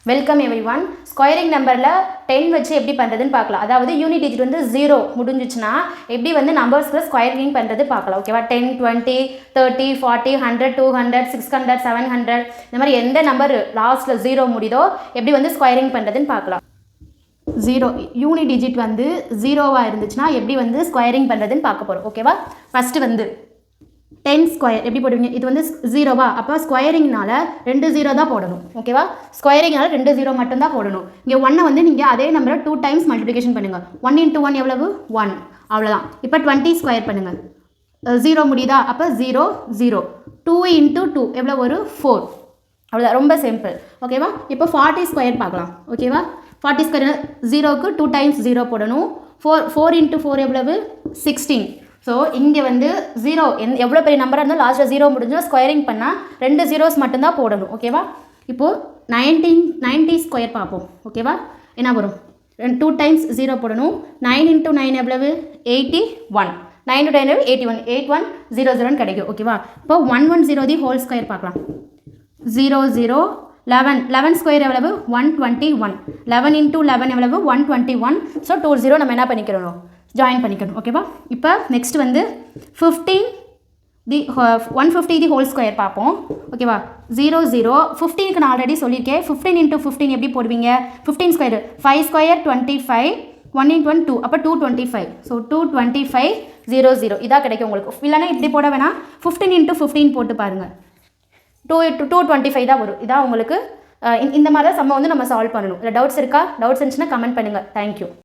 Welcome everyone. Squaring நம்பரில் 10 வச்சு எப்படி பண்ணுறதுன்னு பார்க்கலாம். அதாவது யூனிட் டிஜிட் வந்து 0 முடிஞ்சிச்சுன்னா எப்படி வந்து நம்பர்ஸில் ஸ்கொயரிங் பண்ணுறது பார்க்கலாம். ஓகேவா? 10, 20, 30, 40, 100, 200, 600, 700 இந்த மாதிரி எந்த நம்பர் லாஸ்ட்டில் 0 முடியுதோ எப்படி வந்து ஸ்கொயரிங் பண்ணுறதுன்னு பார்க்கலாம். 0 யூனிட் டிஜிட் வந்து 0வாக இருந்துச்சுன்னா எப்படி வந்து ஸ்கொயரிங் பண்ணுறதுன்னு பார்க்க போகிறோம். ஓகேவா? ஃபஸ்ட்டு வந்து 10 ஸ்கொயர் எப்படி போடுவீங்க? இது வந்து 0வா, அப்போ ஸ்கொயரிங்னால 2 0 தான் போடணும். ஓகேவா? ஸ்கொயரிங்னால 2 0 மட்டும்தான் போடணும். இங்கே 1 வந்து நீங்கள் அதே நம்பரை 2 டைம்ஸ் மல்டிப்ளிகேஷன் பண்ணுங்கள். 1 × 1 எவ்வளவு? 1. அவ்வளோதான். இப்போ 20 ஸ்கொயர் பண்ணுங்கள். 0 முடியுதா? அப்போ 0 0. 2 × 2 எவ்வளோ ஒரு 4. அவ்வளோதான், ரொம்ப சிம்பிள். ஓகேவா? இப்போ 40 ஸ்கொயர் பார்க்கலாம். ஓகேவா? 40 ஸ்கொயர் 0க்கு 2 டைம்ஸ் 0 போடணும். 4 × 4 எவ்வளவு? 16. ஸோ இங்கே வந்து 0 எவ்வளோ பெரிய நம்பராக இருந்தாலும் லாஸ்ட்டில் 0 முடிஞ்சால் ஸ்கொயரிங் பண்ணால் 2 zeros மட்டும்தான் போடணும். ஓகேவா? இப்போது 90 ஸ்கொயர் பார்ப்போம். ஓகேவா? என்ன வரும்? 2 டைம்ஸ் 0 போடணும். 9 × 9 எவ்வளவு? 81. 9 × 9 81. 8100 கிடைக்கும். ஓகேவா? இப்போ 110 தி ஹோல் ஸ்கொயர் பார்க்கலாம். 0 0 11 ஸ்கொயர் எவ்வளவு? 121. 11 × 11 எவ்வளவு? 121. ஸோ 20 நம்ம என்ன பண்ணிக்கிறோம்? ஜாயின் பண்ணிக்கணும். ஓகேவா? இப்போ நெக்ஸ்ட் வந்து 150 தி ஹோல் ஸ்கொயர் பார்ப்போம். ஓகேவா? 0 0 15க்கு நான் ஆல்ரெடி சொல்லியிருக்கேன். 15 × 15 எப்படி போடுவீங்க? 15 ஸ்கொயர் 5 ஸ்கொயர் 25. 1 × 1 2. அப்போ 225. ஸோ 225 0 0 இதாக கிடைக்கும் உங்களுக்கு. இல்லைனா இப்படி போட வேணாம், 15 × 15 போட்டு பாருங்கள். 225 தான் வரும். இதான் உங்களுக்கு இந்த மாதிரி தான் சம்ம வந்து நம்ம சால்வ் பண்ணணும். இல்லை டவுட்ஸ் இருக்கா? டவுட்ஸ் இருந்துச்சுன்னா கமெண்ட் பண்ணுங்கள். தேங்க்யூ.